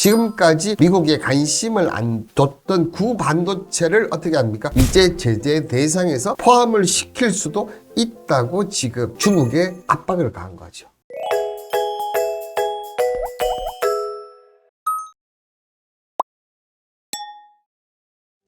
지금까지 미국에 관심을 안 뒀던 구반도체를 어떻게 합니까? 이제 제재 대상에서 포함을 시킬 수도 있다고 지금 중국에 압박을 가한 거죠.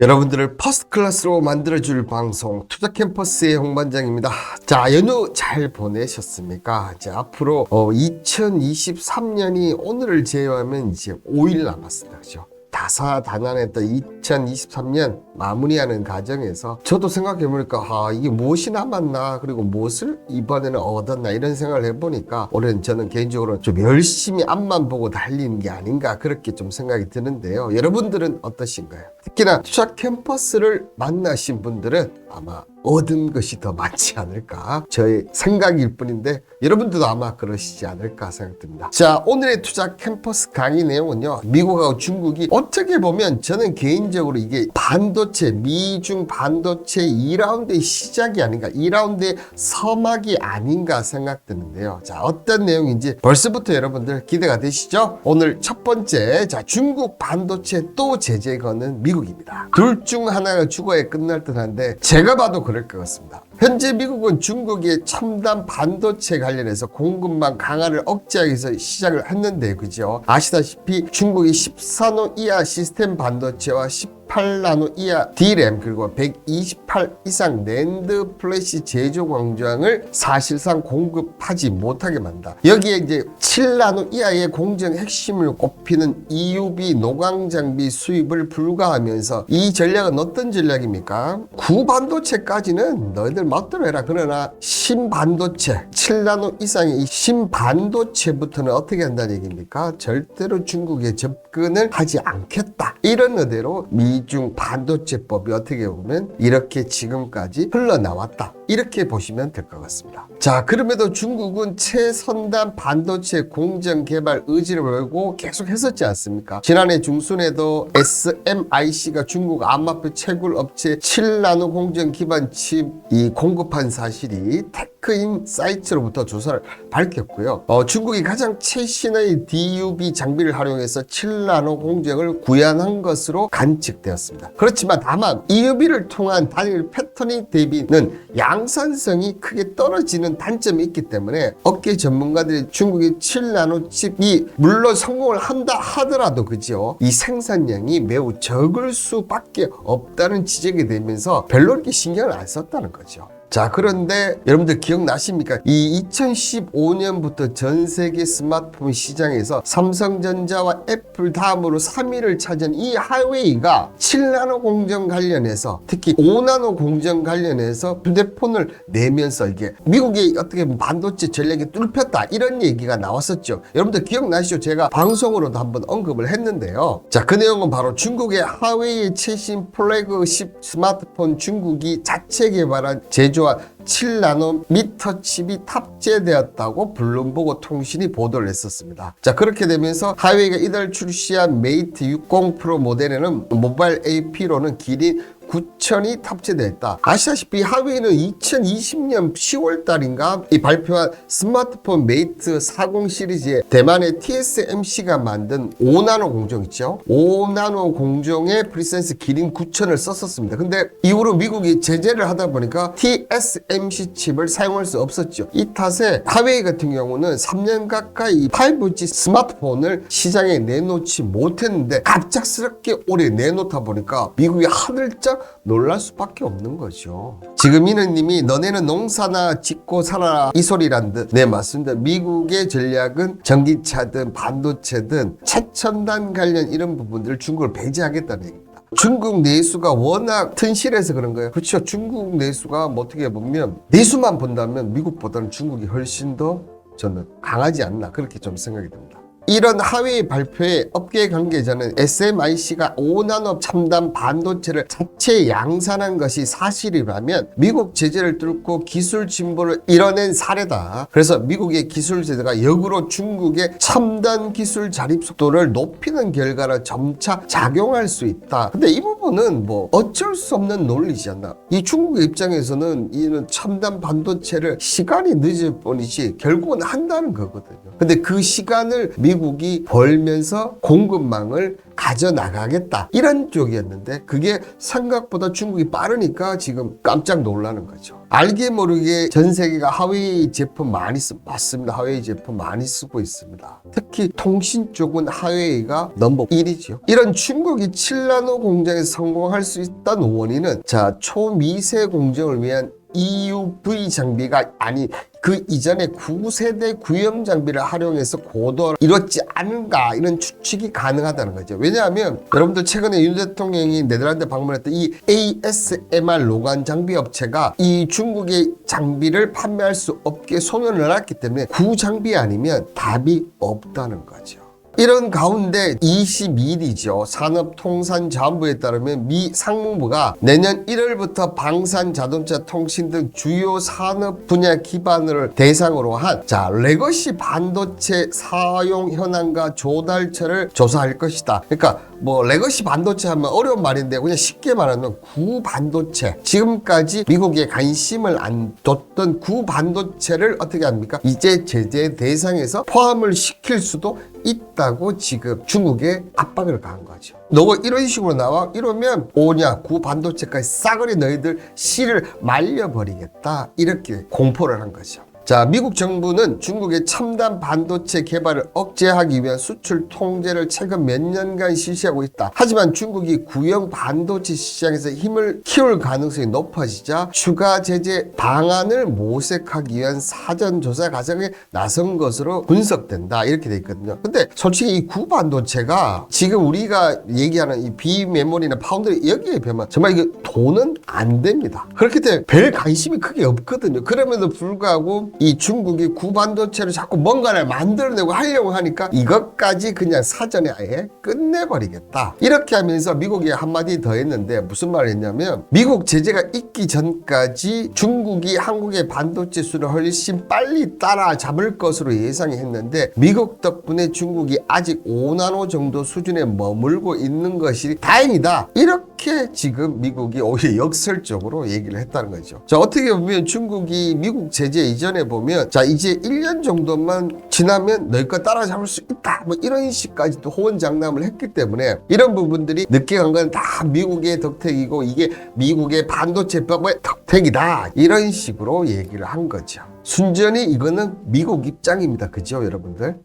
여러분들을 퍼스트 클래스로 만들어줄 방송 투자캠퍼스의 홍반장입니다. 자, 연휴 잘 보내셨습니까? 이제 앞으로 2023년이 오늘을 제외하면 이제 5일 남았습니다. 그죠? 다사다난했던 2023년 마무리하는 과정에서 저도 생각해보니까 이게 무엇이 남았나, 그리고 무엇을 이번에는 얻었나, 이런 생각을 해보니까 올해는 저는 개인적으로 좀 열심히 앞만 보고 달리는 게 아닌가, 그렇게 좀 생각이 드는데요. 여러분들은 어떠신가요? 특히나 투자 캠퍼스를 만나신 분들은 아마 얻은 것이 더 많지 않을까, 저의 생각일 뿐인데 여러분들도 아마 그러시지 않을까 생각됩니다. 자, 오늘의 투자 캠퍼스 강의 내용은요, 미국하고 중국이 어떻게 보면 저는 개인적으로 이게 반도체, 미중 반도체 2라운드의 시작이 아닌가, 2라운드의 서막이 아닌가 생각드는데요. 자, 어떤 내용인지 벌써부터 여러분들 기대가 되시죠? 오늘 첫 번째, 자, 중국 반도체 또 제재 거는 미국입니다. 둘 중 하나가 죽어야 끝날 듯한데 제가 봐도 그럴 것 같습니다. 현재 미국은 중국의 첨단 반도체 관련해서 공급망 강화를 억제하기 위해서 시작을 했는데, 그죠? 아시다시피 중국이 14나노 이하 시스템 반도체와 18나노 이하 D램, 그리고 128 이상 낸드 플래시 제조 공장을 사실상 공급하지 못하게 만다. 여기에 이제 7나노 이하의 공정 핵심을 꼽히는 EUV 노광 장비 수입을 불가하면서, 이 전략은 어떤 전략입니까? 구반도체까지는 너희들 마음대로 해라. 그러나 신반도체, 7나노 이상의 이 신반도체부터는 어떻게 한다는 얘기입니까? 절대로 중국에 접근을 하지 않겠다. 이런 의대로 미중 반도체법이 어떻게 보면 이렇게 지금까지 흘러나왔다, 이렇게 보시면 될 것 같습니다. 자, 그럼에도 중국은 최선단 반도체 공정 개발 의지를 보이고 계속 했었지 않습니까? 지난해 중순에도 SMIC가 중국 암호화폐 채굴 업체 7나노 공정 기반 칩이 공급한 사실이 테크인 사이트로부터 조사를 밝혔고요. 중국이 가장 최신의 DUV 장비를 활용해서 7나노 공정을 구현한 것으로 관측되었습니다. 그렇지만 다만 EUV를 통한 단일 패턴이 대비는 양산성이 크게 떨어지는 단점이 있기 때문에 업계 전문가들이 중국의 7나노 칩이 물론 성공을 한다 하더라도, 그죠, 이 생산량이 매우 적을 수밖에 없다는 지적이 되면서 별로 이렇게 신경을 안 썼다는 거죠. 자, 그런데 여러분들 기억나십니까? 이 2015년부터 전 세계 스마트폰 시장에서 삼성전자와 애플 다음으로 3위를 차지한 이 하웨이가 7나노 공정 관련해서, 특히 5나노 공정 관련해서 휴대폰을 내면서 이게 미국이 어떻게 보면 반도체 전략이 뚫혔다, 이런 얘기가 나왔었죠. 여러분들 기억나시죠? 제가 방송으로도 한번 언급을 했는데요. 자, 그 내용은 바로 중국의 하웨이의 최신 플래그십 스마트폰, 중국이 자체 개발한 제조 7나노미터 칩이 탑재되었다고 블룸버그 통신이 보도를 했었습니다. 자, 그렇게 되면서 하웨이가 이달 출시한 메이트 60 프로 모델에는 모바일 AP로는 길이 9,000이 탑재되어 있다. 아시다시피 하웨이는 2020년 10월 달인가 이 발표한 스마트폰 메이트 40 시리즈에 대만의 TSMC가 만든 5나노 공정 있죠? 5나노 공정의 프리센스 기린 9,000을 썼었습니다. 근데 이후로 미국이 제재를 하다 보니까 TSMC 칩을 사용할 수 없었죠. 이 탓에 하웨이 같은 경우는 3년 가까이 5G 스마트폰을 시장에 내놓지 못했는데 갑작스럽게 올해 내놓다 보니까 미국이 하늘짝 놀랄 수밖에 없는 거죠. 지금 이느님이 너네는 농사나 짓고 살아라, 이 소리란 듯. 네, 맞습니다. 미국의 전략은 전기차든 반도체든 최첨단 관련 이런 부분들을 중국을 배제하겠다는 얘기입니다. 중국 내수가 워낙 튼실해서 그런 거예요. 그렇죠. 중국 내수가 뭐 어떻게 보면 내수만 본다면 미국보다는 중국이 훨씬 더 저는 강하지 않나, 그렇게 좀 생각이 듭니다. 이런 하웨이 발표에 업계 관계자는 SMIC가 5나노 첨단 반도체를 자체 양산한 것이 사실이라면 미국 제재를 뚫고 기술 진보를 이뤄낸 사례다. 그래서 미국의 기술 제재가 역으로 중국의 첨단 기술 자립 속도를 높이는 결과로 점차 작용할 수 있다. 근데 이 부분은 뭐 어쩔 수 없는 논리지 않나. 이 중국의 입장에서는 이는 첨단 반도체를 시간이 늦을 뿐이지 결국은 한다는 거거든요. 근데 그 시간을 미국이 벌면서 공급망을 가져나가겠다 이런 쪽이었는데 그게 생각보다 중국이 빠르니까 지금 깜짝 놀라는 거죠. 알게 모르게 전 세계가 하웨이 제품 많이 맞습니다. 하웨이 제품 많이 쓰고 있습니다. 특히 통신 쪽은 하웨이가 넘버 1이죠. 이런 중국이 7나노 공정에 성공할 수 있다는 원인은 자 초미세 공정을 위한 EUV 장비가 아니 그 이전에 9세대 구형 장비를 활용해서 고도를 이뤘지 않은가 이런 추측이 가능하다는 거죠. 왜냐하면 여러분들 최근에 윤 대통령이 네덜란드 방문했던 이 ASMR 로관 장비 업체가 이 중국의 장비를 판매할 수 없게 소명을 놨기 때문에 구장비 아니면 답이 없다는 거죠. 이런 가운데 22일이죠. 산업통상자원부에 따르면 미 상무부가 내년 1월부터 방산, 자동차, 통신 등 주요 산업 분야 기반을 대상으로 한 레거시 반도체 사용 현황과 조달처를 조사할 것이다. 그러니까 뭐 레거시 반도체 하면 어려운 말인데 그냥 쉽게 말하면 구반도체, 지금까지 미국에 관심을 안 줬던 구반도체를 어떻게 합니까? 이제 제재 대상에서 포함을 시킬 수도 있다고 지금 중국에 압박을 가한 거죠. 너가 이런 식으로 나와 이러면 오냐 구반도체까지 싸그리 너희들 씨를 말려버리겠다 이렇게 공포를 한 거죠. 자, 미국 정부는 중국의 첨단 반도체 개발을 억제하기 위한 수출 통제를 최근 몇 년간 실시하고 있다. 하지만 중국이 구형 반도체 시장에서 힘을 키울 가능성이 높아지자 추가 제재 방안을 모색하기 위한 사전 조사 과정에 나선 것으로 분석된다. 이렇게 돼 있거든요. 근데 솔직히 이 구반도체가 지금 우리가 얘기하는 이 비메모리나 파운드리 여기에 비하면 정말 이게 돈은 안 됩니다. 그렇기 때문에 별 관심이 크게 없거든요. 그럼에도 불구하고 이 중국이 구반도체를 자꾸 뭔가를 만들어내고 하려고 하니까 이것까지 그냥 사전에 아예 끝내버리겠다. 이렇게 하면서 미국이 한마디 더 했는데 무슨 말을 했냐면 미국 제재가 있기 전까지 중국이 한국의 반도체 수를 훨씬 빨리 따라잡을 것으로 예상이 했는데 미국 덕분에 중국이 아직 5나노 정도 수준에 머물고 있는 것이 다행이다. 이렇게 지금 미국이 오히려 역설적으로 얘기를 했다는 거죠. 자, 어떻게 보면 중국이 미국 제재 이전에 보면 자 이제 1년 정도만 지나면 너희 거 따라잡을 수 있다 뭐 이런 식까지도 호언장담을 했기 때문에 이런 부분들이 늦게 간 건 다 미국의 덕택이고 이게 미국의 반도체법의 덕택이다 이런 식으로 얘기를 한 거죠. 순전히 이거는 미국 입장입니다. 그죠 여러분들?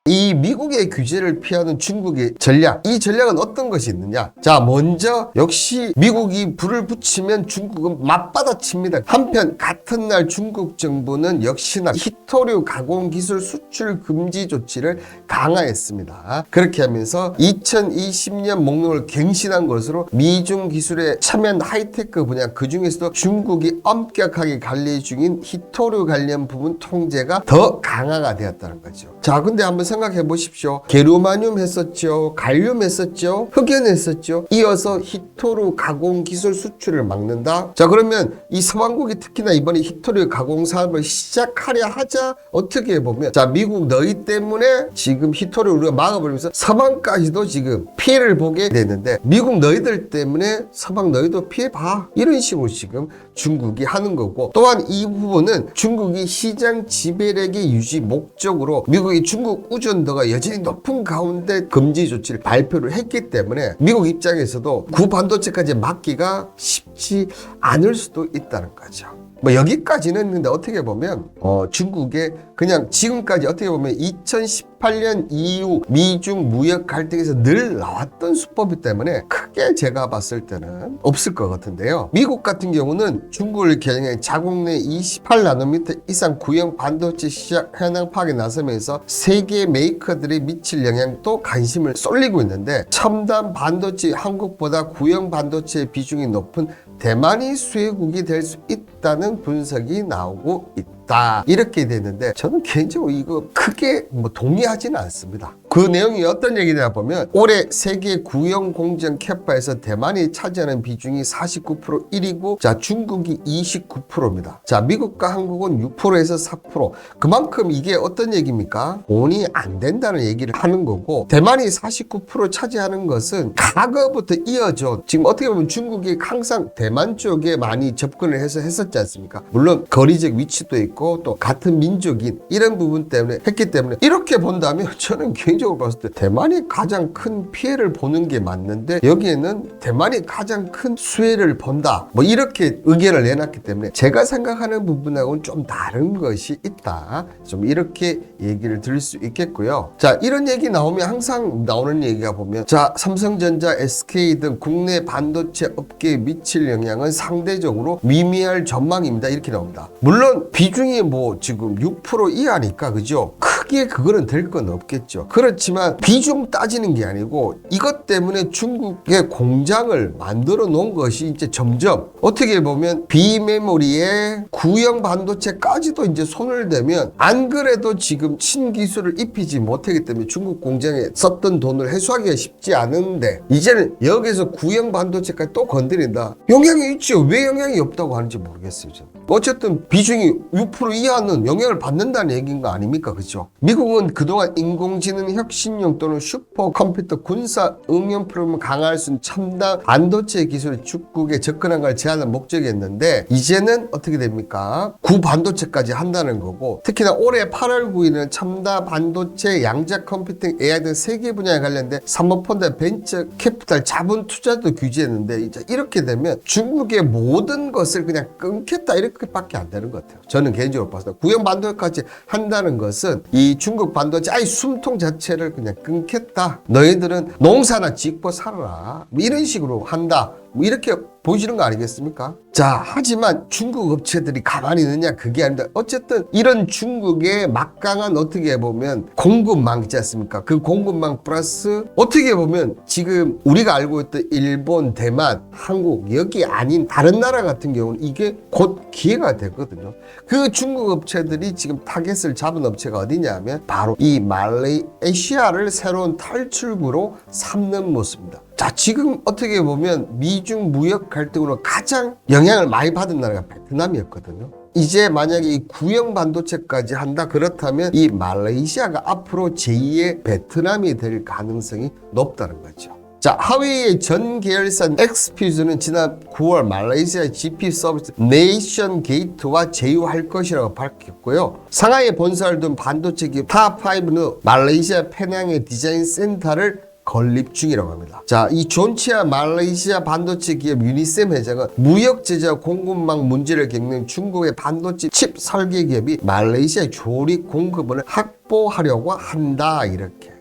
이 미국의 규제를 피하는 중국의 전략, 이 전략은 어떤 것이 있느냐? 자, 먼저 역시 미국이 불을 붙이면 중국은 맞받아칩니다. 한편 같은 날 중국 정부는 역시나 히토류 가공기술 수출 금지 조치를 강화했습니다. 그렇게 하면서 2020년 목록을 갱신한 것으로 미중 기술에 참여한 하이테크 분야, 그 중에서도 중국이 엄격하게 관리 중인 히토류 관련 부분 통제가 더 강화가 되었다는 거죠. 자, 근데 한번 생각해 보십시오. 게르마늄 했었죠. 갈륨 했었죠. 흑연 했었죠. 이어서 히토류 가공 기술 수출을 막는다. 자, 그러면 이 서방국이 특히나 이번에 히토류 가공 사업을 시작하려 하자 어떻게 보면 자, 미국 너희 때문에 지금 히토류 우리가 막아버리면서 서방까지도 지금 피해를 보게 되는데 미국 너희들 때문에 서방 너희도 피해봐. 이런 식으로 지금 중국이 하는 거고 또한 이 부분은 중국이 시장 지배력의 유지 목적으로 미국이 중국 의존도가 여전히 높은 가운데 금지 조치를 발표를 했기 때문에 미국 입장에서도 구반도체까지 막기가 쉽지 않을 수도 있다는 거죠. 뭐 여기까지는 근데 어떻게 보면 중국의 그냥 지금까지 어떻게 보면 2018년 이후 미중 무역 갈등에서 늘 나왔던 수법이기 때문에 크게 제가 봤을 때는 없을 것 같은데요. 미국 같은 경우는 중국을 겨냥해 자국 내 28나노미터 이상 구형 반도체 시장 현황 파악에 나서면서 세계 메이커들이 미칠 영향도 관심을 쏠리고 있는데 첨단 반도체 한국보다 구형 반도체 비중이 높은 대만이 수혜국이 될 수 있다는 분석이 나오고 있다. 있다 이렇게 됐는데 저는 개인적으로 이거 크게 뭐 동의하지는 않습니다. 그 내용이 어떤 얘기냐 보면 올해 세계 구형 공정 캐파에서 대만이 차지하는 비중이 49% 1위고 자 중국이 29%입니다. 자 미국과 한국은 6%에서 4%. 그만큼 이게 어떤 얘기입니까? 돈이 안 된다는 얘기를 하는 거고 대만이 49% 차지하는 것은 과거부터 이어져 지금 어떻게 보면 중국이 항상 대만 쪽에 많이 접근을 해서 했었지 않습니까? 물론 거리적 위치도 있고 또 같은 민족인 이런 부분 때문에 했기 때문에 이렇게 본다면 저는 개인적으로 봤을 때 대만이 가장 큰 피해를 보는 게 맞는데 여기에는 대만이 가장 큰 수혜를 본다 뭐 이렇게 의견을 내놨기 때문에 제가 생각하는 부분하고는 좀 다른 것이 있다 좀 이렇게 얘기를 드릴 수 있겠고요. 자 이런 얘기 나오면 항상 나오는 얘기가 보면 자 삼성전자, SK 등 국내 반도체 업계에 미칠 영향은 상대적으로 미미할 전망입니다 이렇게 나옵니다. 물론 비중이 뭐 지금 6% 이하니까 그죠? 크게 그거는 될 건 없겠죠. 그렇지만 비중 따지는 게 아니고 이것 때문에 중국의 공장을 만들어 놓은 것이 이제 점점 어떻게 보면 비메모리에 구형 반도체까지도 이제 손을 대면 안 그래도 지금 신기술을 입히지 못하기 때문에 중국 공장에 썼던 돈을 회수하기가 쉽지 않은데 이제는 여기서 구형 반도체까지 또 건드린다. 영향이 있죠. 왜 영향이 없다고 하는지 모르겠어요. 저는. 어쨌든 비중이 6% 이하는 영향을 받는다는 얘기인 거 아닙니까? 그죠? 미국은 그동안 인공지능 혁신용 또는 슈퍼컴퓨터 군사 응용 프로그램을 강화할 수 있는 첨단 반도체 기술의 중국에 접근한 걸 제한한 목적이었는데 이제는 어떻게 됩니까? 구반도체까지 한다는 거고 특히나 올해 8월 9일은 첨단 반도체, 양자 컴퓨팅, AI 등 세계 분야에 관련된 사모펀드 벤처 캐피탈 자본 투자도 규제했는데 이제 이렇게 되면 중국의 모든 것을 그냥 끊겠다 이렇게밖에 안 되는 것 같아요. 저는 개인적으로 봤을 때 구형 반도체까지 한다는 것은 이 중국 반도체 아예 숨통 자체를 그냥 끊겠다. 너희들은 농사나 짓고 살아라. 뭐 이런 식으로 한다. 뭐 이렇게 보여지는 거 아니겠습니까? 자, 하지만 중국 업체들이 가만히 있느냐 그게 아닙니다. 어쨌든 이런 중국의 막강한 어떻게 보면 공급망 있지 않습니까? 그 공급망 플러스 어떻게 보면 지금 우리가 알고 있던 일본, 대만, 한국 여기 아닌 다른 나라 같은 경우는 이게 곧 기회가 되거든요. 그 중국 업체들이 지금 타겟을 잡은 업체가 어디냐 하면 바로 이 말레이시아를 새로운 탈출구로 삼는 모습입니다. 자, 지금 어떻게 보면 미중 무역 갈등으로 가장 영향을 많이 받은 나라가 베트남이었거든요. 이제 만약에 이 구형 반도체까지 한다 그렇다면 이 말레이시아가 앞으로 제2의 베트남이 될 가능성이 높다는 거죠. 자, 하웨이의 전 계열사 엑스퓨즈는 지난 9월 말레이시아의 GP 서비스 네이션 게이트와 제휴할 것이라고 밝혔고요. 상하이에 본사를 둔 반도체 기업 타5는 말레이시아 페낭의 디자인 센터를 건립 중이라고 합니다. 자, 이 존치아 말레이시아 반도체 기업 유니셈 회장은 무역 제재와 공급망 문제를 겪는 중국의 반도체 칩 설계 기업이 말레이시아 조립 공급원을 확보하려고 한다 이렇게.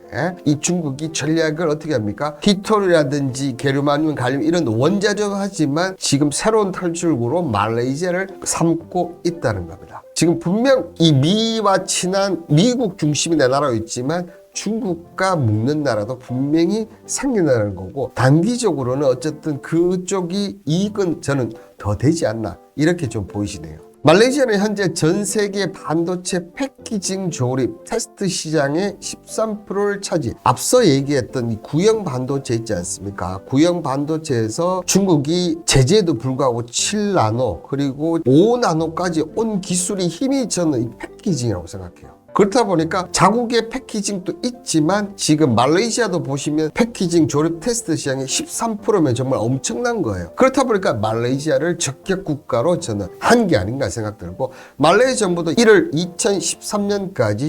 이 중국이 전략을 어떻게 합니까? 히토리라든지 게르마늄, 갈륨 이런 원자재도 하지만 지금 새로운 탈출구로 말레이시아를 삼고 있다는 겁니다. 지금 분명 이 미와 친한 미국 중심의 나라로 있지만 중국과 묶는 나라도 분명히 생긴다는 거고 단기적으로는 어쨌든 그쪽이 이익은 저는 더 되지 않나 이렇게 좀 보이시네요. 말레이시아는 현재 전 세계 반도체 패키징 조립 테스트 시장의 13%를 차지. 앞서 얘기했던 이 구형 반도체 있지 않습니까? 구형 반도체에서 중국이 제재에도 불구하고 7나노 그리고 5나노까지 온 기술이 힘이 저는 이 패키징이라고 생각해요. 그렇다 보니까 자국의 패키징도 있지만 지금 말레이시아도 보시면 패키징 조립 테스트 시장이 13%면 정말 엄청난 거예요. 그렇다 보니까 말레이시아를 적격 국가로 저는 한 게 아닌가 생각 들고 말레이시아 정부도 이를 2013년까지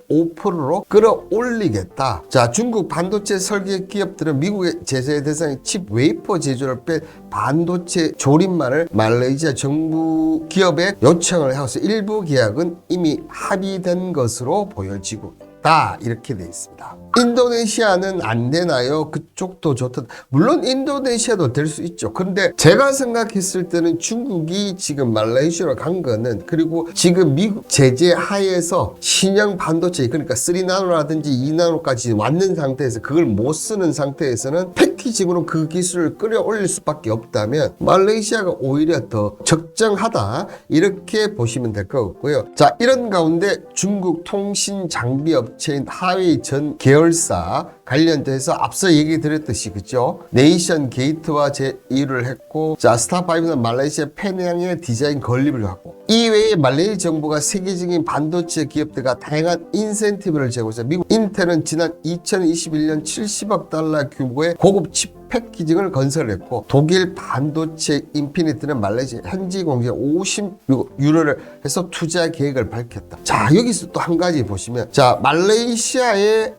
15%로 끌어올리겠다. 자, 중국 반도체 설계 기업들은 미국의 제재 대상인 칩 웨이퍼 제조를 뺀 반도체 조립만을 말레이시아 정부 기업에 요청을 해서 일부 계약은 이미 합의된 것으로 보여지고 있다. 이렇게 돼 있습니다. 인도네시아는 안 되나요? 그쪽도 좋다. 물론 인도네시아도 될 수 있죠. 그런데 제가 생각했을 때는 중국이 지금 말레이시아로 간 거는 그리고 지금 미국 제재 하에서 신형 반도체 그러니까 3나노라든지 2나노까지 왔는 상태에서 그걸 못 쓰는 상태에서는 패키징으로 그 기술을 끌어올릴 수밖에 없다면 말레이시아가 오히려 더 적정하다 이렇게 보시면 될 것 같고요. 자, 이런 가운데 중국 통신 장비 업체인 하웨이 전 계열사 관련돼서 앞서 얘기 드렸듯이 그죠? 네이션 게이트와 제휴를 했고, 자, 스타5는 말레이시아 페낭의 디자인 건립을 하고, 이외에 말레이 정부가 세계적인 반도체 기업들과 다양한 인센티브를 제공해서 미국 인텔은 지난 2021년 70억 달러 규모의 고급 칩 패키징을 건설했고, 독일 반도체 인피니트는 말레이시아 현지 공시 50유로를 해서 투자 계획을 밝혔다. 자, 여기서 또 한 가지 보시면, 자, 말레이시아의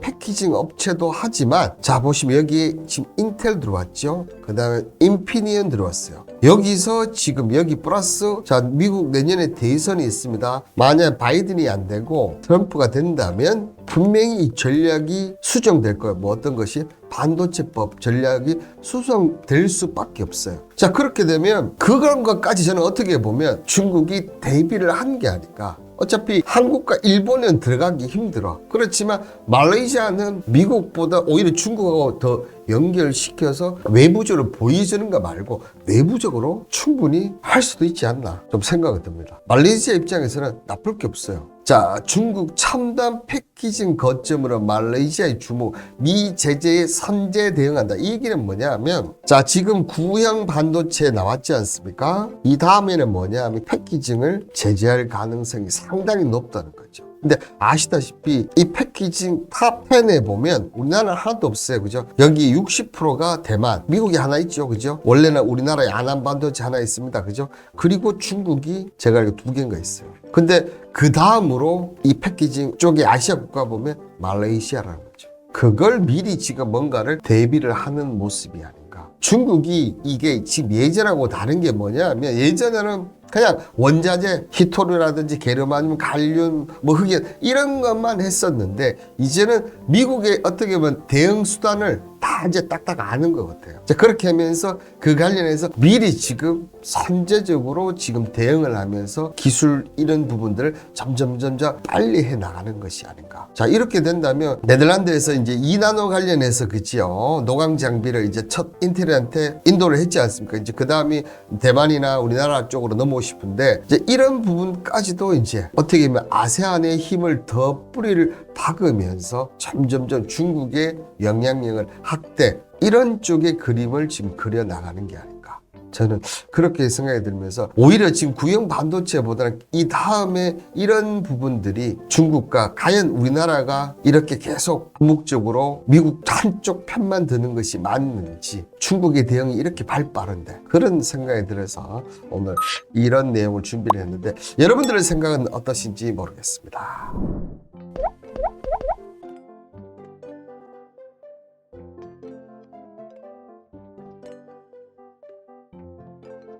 패키징 업체도 하지만, 자, 보시면 여기 지금 인텔 들어왔죠. 그 다음에 인피니언 들어왔어요. 여기서 지금 여기 플러스, 자, 미국 내년에 대선이 있습니다. 만약 바이든이 안 되고 트럼프가 된다면 분명히 이 전략이 수정될 거예요. 뭐 어떤 것이? 반도체법 전략이 수정될 수밖에 없어요. 자, 그렇게 되면 그런 것까지 저는 어떻게 보면 중국이 대비를 한 게 아닐까. 어차피 한국과 일본은 들어가기 힘들어. 그렇지만 말레이시아는 미국보다 오히려 중국하고 더 연결시켜서 외부적으로 보여주는 거 말고 내부적으로 충분히 할 수도 있지 않나 좀 생각이 듭니다. 말레이시아 입장에서는 나쁠 게 없어요. 자, 중국 첨단 패키징 거점으로 말레이시아의 주목, 미 제재에 선제 대응한다. 이 얘기는 뭐냐면, 자, 지금 구형 반도체 나왔지 않습니까? 이 다음에는 뭐냐면 패키징을 제재할 가능성이 상당히 높다는 거죠. 근데 아시다시피 이 패키징 탑 10에 보면 우리나라는 하나도 없어요. 그죠? 여기 60%가 대만, 미국이 하나 있죠. 그죠? 원래는 우리나라에 안한 반도체 하나 있습니다. 그죠? 그리고 중국이 제가 알기로 2개인가 있어요. 근데 그 다음으로 이 패키징 쪽에 아시아 국가 보면 말레이시아라는 거죠. 그걸 미리 지금 뭔가를 대비를 하는 모습이 아닌가. 중국이 이게 지금 예전하고 다른 게 뭐냐면, 예전에는 그냥 원자재, 히토류라든지 게르마늄, 갈륨, 뭐 흑연 이런 것만 했었는데, 이제는 미국의 어떻게 보면 대응 수단을 다 이제 딱딱 아는 것 같아요. 자, 그렇게 하면서 그 관련해서 미리 지금 선제적으로 지금 대응을 하면서 기술 이런 부분들을 점점 빨리 해 나가는 것이 아닌가. 자, 이렇게 된다면 네덜란드에서 이제 2나노 관련해서 그지요. 노광 장비를 이제 첫 인텔한테 인도를 했지 않습니까? 이제 그 다음이 대만이나 우리나라 쪽으로 넘어오고 싶은데, 이제 이런 부분까지도 이제 어떻게 보면 아세안의 힘을 더 뿌리를 박으면서 점점 중국의 영향력을 확대, 이런 쪽의 그림을 지금 그려 나가는 게 아닌가. 저는 그렇게 생각이 들면서, 오히려 지금 구형 반도체보다는 이 다음에 이런 부분들이 중국과 과연 우리나라가 이렇게 계속 궁극적으로 미국 한쪽 편만 드는 것이 맞는지, 중국의 대응이 이렇게 발빠른데, 그런 생각이 들어서 오늘 이런 내용을 준비를 했는데, 여러분들의 생각은 어떠신지 모르겠습니다.